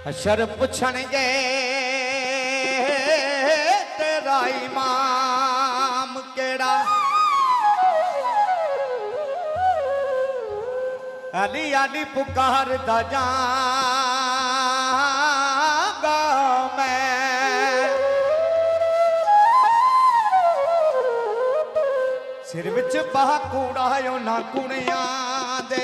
हशर पुछणगे तेरा इमाम केड़ा। अली अली पुकार दा जागा मैं, सिर विच पहा कूड़ा ना कुड़ियां दे,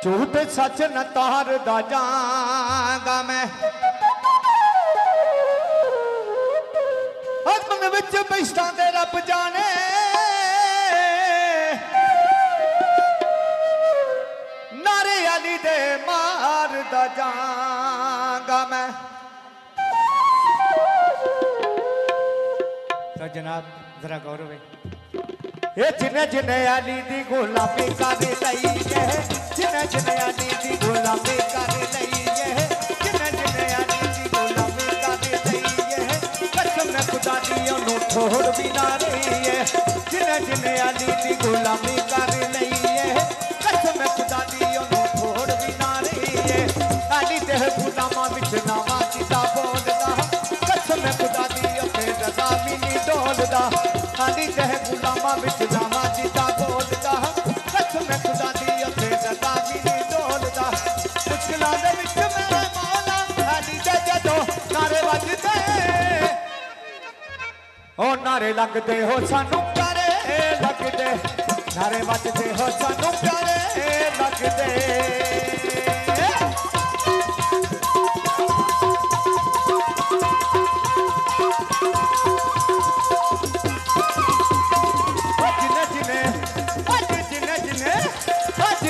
झूठ सच न तार दा जागा मैं। मन विच बिश्तां दे रब जाने, नारे अली दे मार दा जागा मैं। तो जनाब जरा गौर वे, ये जिन्हें जिन्हें अली दी गुलामी कर लई है, जिन्हें जिन्हें अली दी गुलामी कर लई है, जिन्हें जिन्हें अली दी गुलामी कर लई है, कसम खुदा दी ओनू छोड़ भी ना रही है। जिन्हें जिन्हें अली दी गुलामी कर लई है, कसम खुदा दी ओनू छोड़ भी ना रही है। अली दे गुलामां विच नावां सीता बोलदा, कसम खुदा दी ओते रज़ा भी नहीं डोलदा। अली दे गुलामां विच नावां सीता बोलदा, कसम खुदा दी ओते रज़ा भी नहीं डोलदा। मुश्किलां दे विच मेरे मौला अली दे जदों नारे वजदे, ओ नारे लगदे हो सानू प्यारे लगदे, नारे वजदे हो सानू प्यारे लगदे।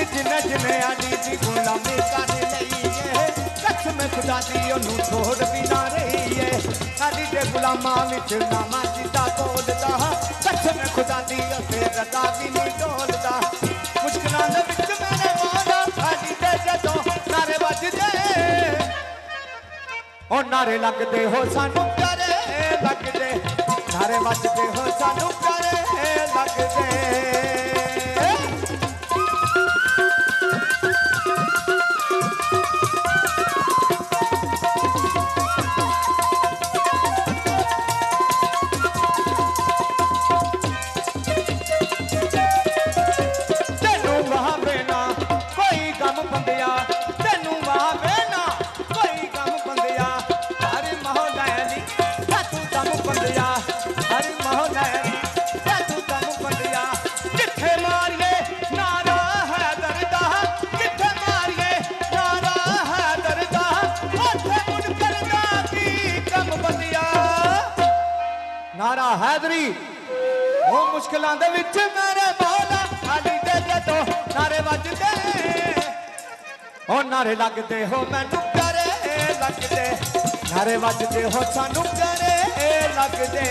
जिन्हें जिन्हें अली दी गुलामी कर लई है, कसम खुदा दी ओनू छोड़ भी ना रही है। अली दे गुलामां विच नावां सीता बोलदा, कसम खुदा दी ओते रज़ा भी नहीं डोलदा। मुश्किलां दे विच मेरे मौला अली दे जदों नारे वजदे, ओ नारे लगदे हो सानू प्यारे लगदे, नारे वजदे हो सानू प्यारे लगदे। नारा हैदरी वो मुश्किलां दे विच मेरे मौला अली दे जदों नारे वजदे, ओ नारे लगदे हो मैनू प्यारे लगदे, नारे वजदे हो सानू प्यारे लगदे।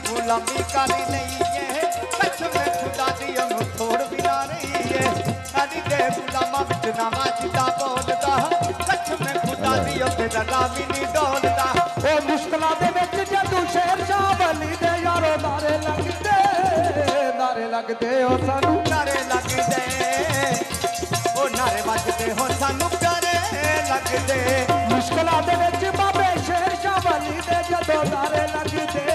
गुलामी कर लई है, कसम खुदा दी ओनू छोड़ भी ना रही है। अली दे गुलामां विच नावां सीता बोलदा, कसम खुदा दी ओते रज़ा भी नहीं डोलदा। ओ मुश्किलां दे विच जदों शेर शाह वली दे यारो नारे लगदे, नारे लगदे हो सानू नारे लगदे, ओ नारे वजदे हो सानू प्यारे लगदे। मुश्किलां दे विच बाबे शेर शाह वली दे जदों नारे लगदे,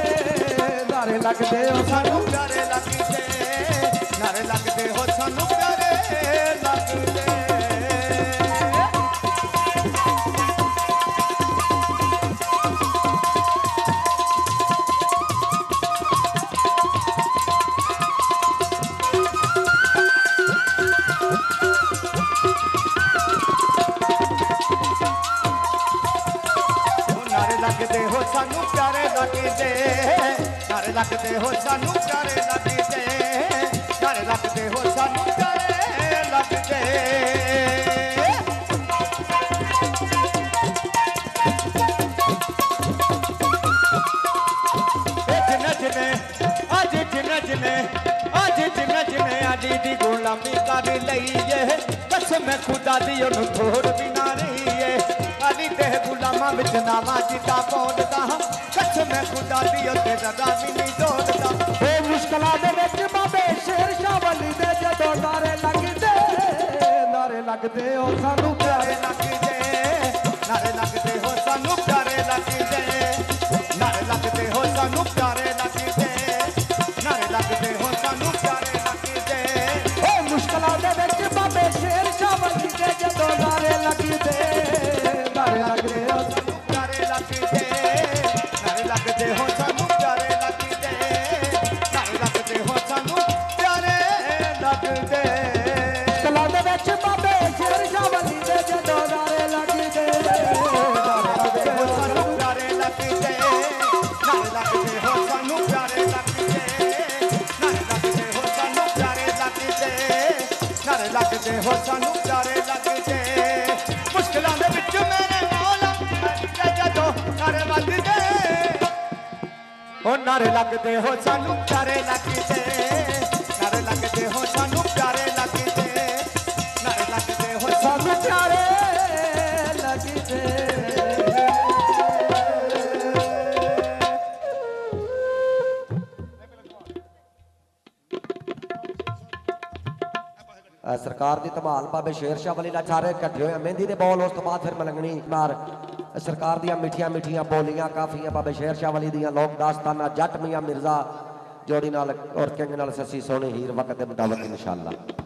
नारे लगदे हो सानू प्यारे लगदे, नारे लगदे हो सानू प्यारे लगदे। नारे लगदे हो सानू प्यारे लगदे, नारे लगदे हो सानू प्यारे लगदे, नारे लगदे हो सानू प्यारे लगदे। गुलामी कर लईए कसम खुदा दी ओनू थोड़ भी ना रहीए अली ते गुलामां विच नावां जिदा पौंदा कसम खुदा दी ओते जदा भी नहीं दौड़दा ओ मुश्किलां दे विच बाबे शेर शाह वली दे जदों नारे लगदे ओ सानू प्यारे लगदे नारे लगदे हो सानू प्यारे लगदे नारे लगदे हो सानू प्यारे लगदे नारे लगदे हो सानू प्यारे लगदे ओ मुश्किलां दे विच बाबे शेर शाह वली दे जदों नारे लगदे ओ सानू प्यारे लगदे नारे लगदे हो सानू प्यारे लगदे नारे लगदे हो सानू प्यारे लगदे मुश्किलां दे विच बाबे शेर शाह वली दे जदों नारे लगदे हो सानू प्यारे लगदे नारे लगदे हो सानू प्यारे लगदे नारे लगदे हो सानू प्यारे लगदे नारे लगदे हो सानू प्यारे लगदे मुश्किलां दे विच मेरे मौला जदों नारे लगदे ओ नारे लगदे हो सानू प्यारे लगदे नारे लगदे हो सानू प्यारे लगदे नारे लगदे हो सानू प्यारे लगदे सरकार की धमाल बाबे शेर शाह वाली लाचारे कट्ठे हुए मेहंदी के बॉल उस तो बाद फिर मलंगनी मार सरकार दियां मिठियां मिठियां बोलियां काफियां बाबे शेर शाह वाली दियां लोक दास्ताना जट मियां मिर्जा जोड़ी नाल और किंग नाल ससी सोहनी हीर वक्त के मुताबिक इंशाअल्लाह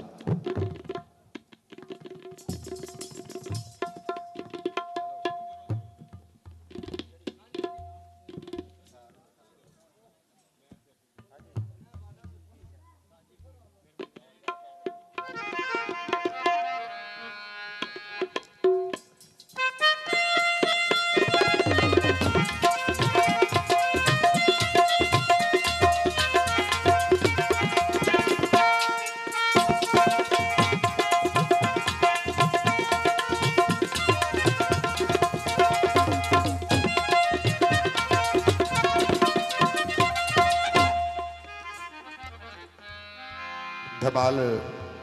धमाल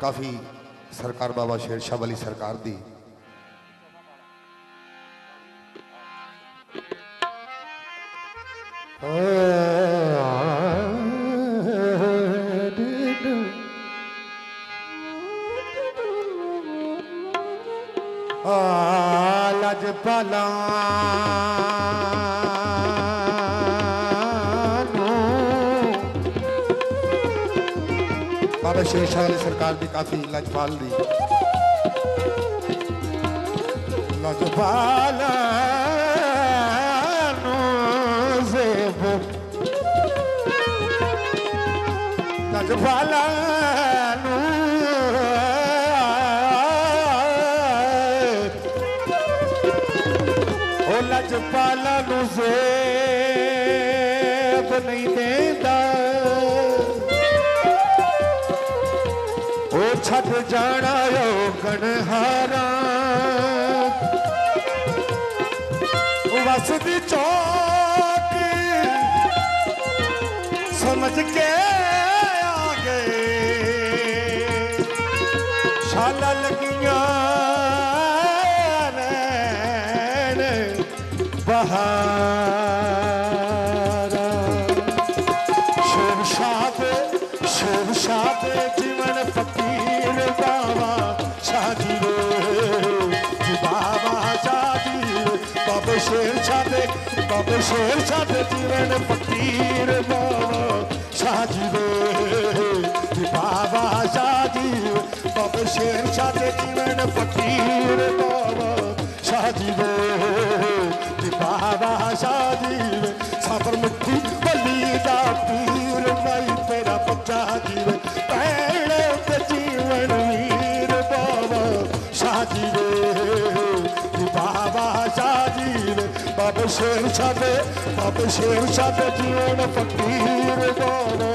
काफ़ी सरकार बाबा शेर शाह वाली सरकार दी लजपाला बाबा शेर शाह वाली सरकार भी काफी लजपाल दी लजपाल लजपाल लजपाल ज़ेब नहीं देंदा ओ छट जाना यो गणहारा वसदी चौक समझ के आ गए शाला लगियां बहारा शेर शाह जीवन फकीर बाबा शादी बाबा शादी बाबा शेर शाह जीवन फकीर बाबा शादी बाबा शादी बाबा शेर शाह जीवन फकीर बाबा शादी बाबा शादी सफर मिट्टी बली दा पीर माई तेरा बच्चा जीवे पैणे ते जीवन वीर बाबा शादी बाबा शादी बाबा शेर शाह जीवन फकीर बाबा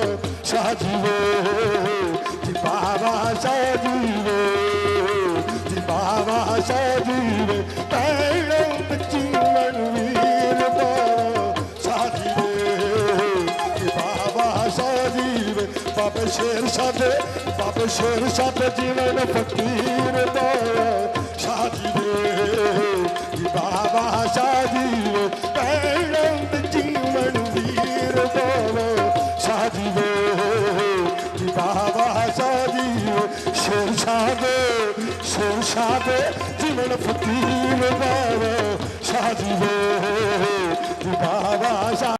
शादी बाबा शादी बाबा शादी पैणे ते जीवन वीर बाबा शादी बाबा शादी ਬਾਬੇ ਸ਼ੇਰ ਸ਼ਾਹ ਦੇ ਬਾਬੇ ਸ਼ੇਰ ਸ਼ਾਹ ਦੇ ਜੀਵਨ ਫਕੀਰ ਦਾ ਸ਼ਾਹ ਜੀ ਵੇ ਜੀ ਬਾਬਾ ਸ਼ਾਹ ਜੀ ਵੇ ਪੈਰੰਦ ਜੀਵਨ ਵੀਰ ਦਾ ਸ਼ਾਹ ਜੀ ਵੇ ਜੀ ਬਾਬਾ ਸ਼ਾਹ ਜੀ ਵੇ ਸ਼ੇਰ ਸ਼ਾਹ ਦੇ ਜੀਵਨ ਫਕੀਰ ਦਾ ਸ਼ਾਹ ਜੀ ਵੇ ਜੀ ਬਾਬਾ ਸ਼ਾਹ